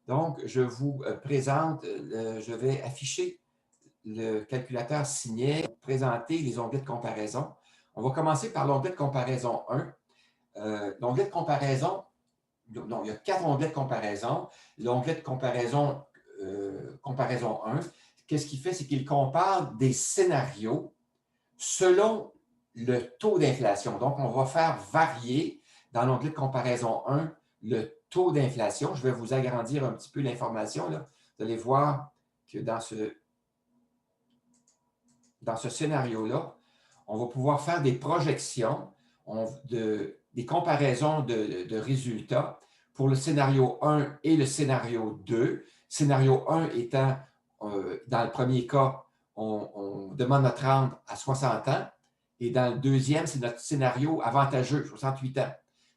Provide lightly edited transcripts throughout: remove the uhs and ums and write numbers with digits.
Donc, je vous présente, je vais afficher le calculateur Signet, présenter les onglets de comparaison. On va commencer par l'onglet de comparaison 1. L'onglet de comparaison, non, il y a 4 onglets de comparaison. L'onglet de comparaison, comparaison 1, qu'est-ce qu'il fait? C'est qu'il compare des scénarios selon le taux d'inflation. Donc, on va faire varier dans l'onglet de comparaison 1 le taux d'inflation. Je vais vous agrandir un petit peu l'information. Vous allez voir que dans ce scénario-là, on va pouvoir faire des projections, des comparaisons de résultats pour le scénario 1 et le scénario 2. Scénario 1 étant, dans le premier cas, on demande notre rente à 60 ans. Et dans le deuxième, c'est notre scénario avantageux, 68 ans.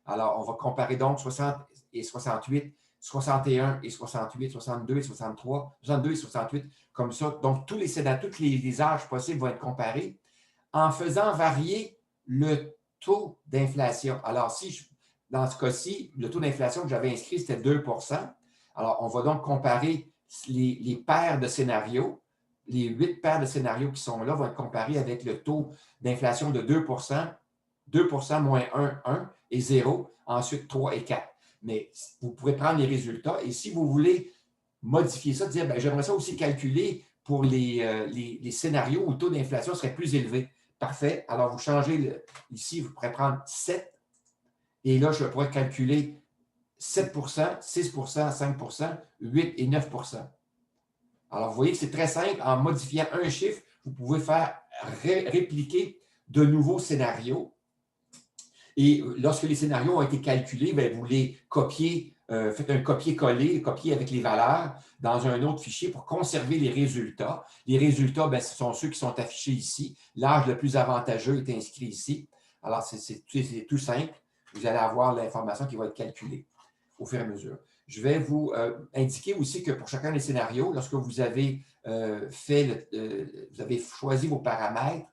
Alors, on va comparer donc 60 et 68, 61 et 68, 62 et 63, 62 et 68, comme ça. Donc, tous les âges possibles vont être comparés en faisant varier le taux d'inflation. Alors, dans ce cas-ci, le taux d'inflation que j'avais inscrit, c'était 2 %. Alors, on va donc comparer les paires de scénarios. Les 8 paires de scénarios qui sont là vont être comparés avec le taux d'inflation de 2 2 moins 1, 1 et 0, ensuite 3 et 4. Mais vous pourrez prendre les résultats et si vous voulez modifier ça, dire, j'aimerais ça aussi calculer pour les scénarios où le taux d'inflation serait plus élevé. Parfait. Alors, vous changez ici, vous pourrez prendre 7 et là, je pourrais calculer 7 6 5 8 et 9 %. Alors, vous voyez que c'est très simple. En modifiant un chiffre, vous pouvez faire répliquer de nouveaux scénarios. Et lorsque les scénarios ont été calculés, vous les copiez, faites un copier-coller, copier avec les valeurs dans un autre fichier pour conserver les résultats. Les résultats, ce sont ceux qui sont affichés ici. L'âge le plus avantageux est inscrit ici. Alors, c'est tout simple. Vous allez avoir l'information qui va être calculée au fur et à mesure. Je vais vous indiquer aussi que pour chacun des scénarios, lorsque vous avez vous avez choisi vos paramètres,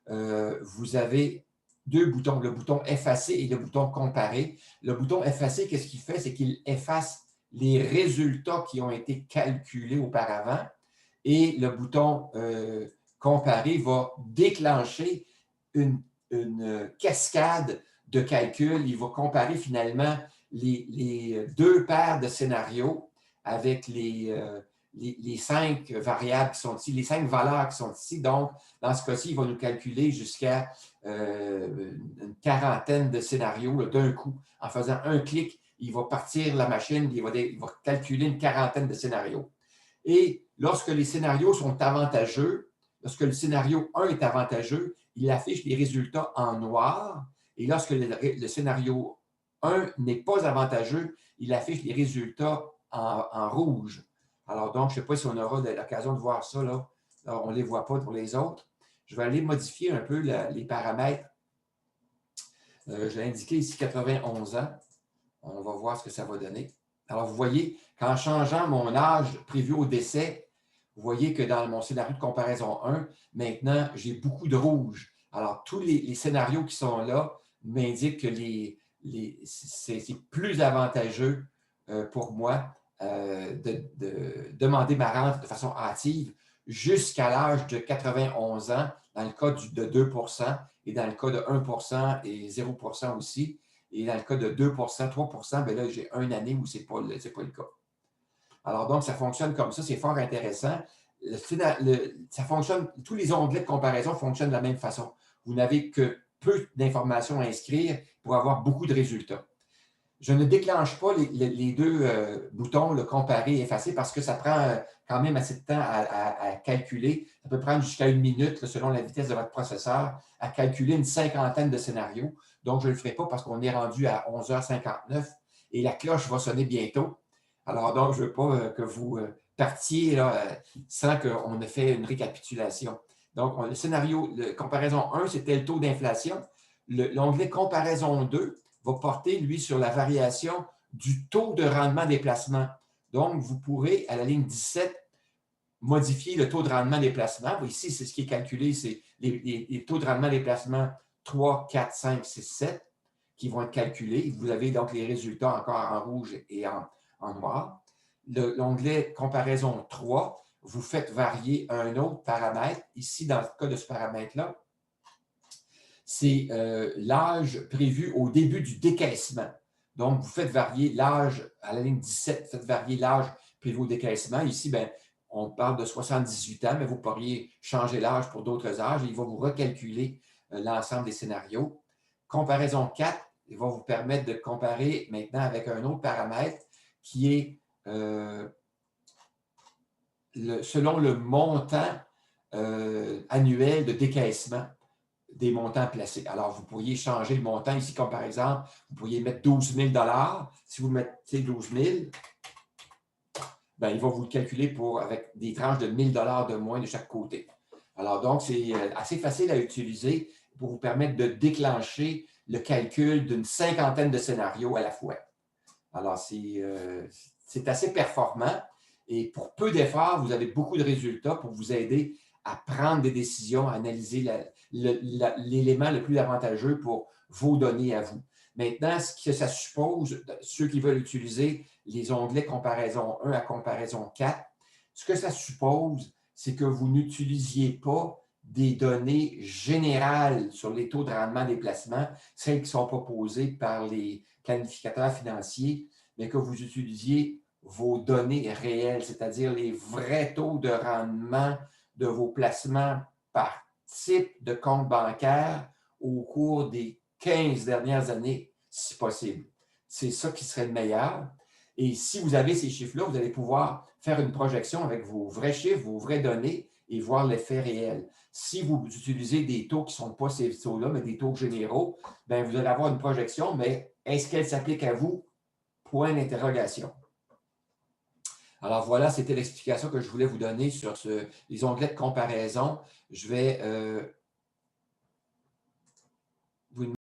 vous avez deux boutons, le bouton effacer et le bouton comparer. Le bouton effacer, qu'est-ce qu'il fait? C'est qu'il efface les résultats qui ont été calculés auparavant et le bouton comparer va déclencher une cascade de calculs. Il va comparer finalement les deux paires de scénarios avec les 5 variables qui sont ici, les 5 valeurs qui sont ici. Donc, dans ce cas-ci, il va nous calculer jusqu'à une quarantaine de scénarios d'un coup. En faisant un clic, il va partir la machine, il va calculer une quarantaine de scénarios. Et lorsque les scénarios sont avantageux, lorsque le scénario 1 est avantageux, il affiche les résultats en noir. Et lorsque le scénario 1 n'est pas avantageux, il affiche les résultats en rouge. Alors donc, je ne sais pas si on aura l'occasion de voir ça, là. Alors, on ne les voit pas pour les autres. Je vais aller modifier un peu les paramètres. Je l'ai indiqué ici 91 ans. On va voir ce que ça va donner. Alors, vous voyez, qu'en changeant mon âge prévu au décès, vous voyez que dans mon scénario de comparaison 1, maintenant, j'ai beaucoup de rouge. Alors, tous les scénarios qui sont là m'indiquent que c'est plus avantageux pour moi de demander ma rente de façon hâtive jusqu'à l'âge de 91 ans, dans le cas de 2 et dans le cas de 1 et 0 aussi. Et dans le cas de 2 3 là, j'ai une année où ce n'est pas le cas. Alors, donc, ça fonctionne comme ça. C'est fort intéressant. Ça fonctionne, tous les onglets de comparaison fonctionnent de la même façon. Vous n'avez que peu d'informations à inscrire pour avoir beaucoup de résultats. Je ne déclenche pas les deux boutons, le comparer et effacer, parce que ça prend quand même assez de temps à calculer. Ça peut prendre jusqu'à 1 minute, là, selon la vitesse de votre processeur, à calculer une cinquantaine de scénarios. Donc, je ne le ferai pas parce qu'on est rendu à 11h59 et la cloche va sonner bientôt. Alors, donc, je ne veux pas que vous partiez là, sans qu'on ait fait une récapitulation. Donc, le scénario, comparaison 1, c'était le taux d'inflation. L'onglet comparaison 2 va porter, lui, sur la variation du taux de rendement des placements. Donc, vous pourrez, à la ligne 17, modifier le taux de rendement des placements. Ici, c'est ce qui est calculé, c'est les taux de rendement des placements 3, 4, 5, 6, 7 qui vont être calculés. Vous avez donc les résultats encore en rouge et en noir. l'onglet comparaison 3, vous faites varier un autre paramètre. Ici, dans le cas de ce paramètre-là, c'est l'âge prévu au début du décaissement. Donc, vous faites varier l'âge à la ligne 17, faites varier l'âge prévu au décaissement. Ici, bien, on parle de 78 ans, mais vous pourriez changer l'âge pour d'autres âges et il va vous recalculer l'ensemble des scénarios. Comparaison 4, il va vous permettre de comparer maintenant avec un autre paramètre qui est selon le montant annuel de décaissement des montants placés. Alors, vous pourriez changer le montant ici, comme par exemple, vous pourriez mettre 12 000 $. Si vous mettez 12 000, ben, il va vous le calculer avec des tranches de 1 000 $ de moins de chaque côté. Alors, donc, c'est assez facile à utiliser pour vous permettre de déclencher le calcul d'une cinquantaine de scénarios à la fois. Alors, c'est assez performant et pour peu d'efforts, vous avez beaucoup de résultats pour vous aider à prendre des décisions, à analyser l'élément le plus avantageux pour vos données à vous. Maintenant, ce que ça suppose, ceux qui veulent utiliser les onglets comparaison 1 à comparaison 4, ce que ça suppose, c'est que vous n'utilisiez pas des données générales sur les taux de rendement des placements, celles qui sont proposées par les planificateurs financiers, mais que vous utilisiez vos données réelles, c'est-à-dire les vrais taux de rendement de vos placements par type de compte bancaire au cours des 15 dernières années, si possible. C'est ça qui serait le meilleur. Et si vous avez ces chiffres-là, vous allez pouvoir faire une projection avec vos vrais chiffres, vos vraies données et voir l'effet réel. Si vous utilisez des taux qui ne sont pas ces taux-là, mais des taux généraux, bien, vous allez avoir une projection, mais est-ce qu'elle s'applique à vous? Point d'interrogation. Alors voilà, c'était l'explication que je voulais vous donner sur les onglets de comparaison. Je vais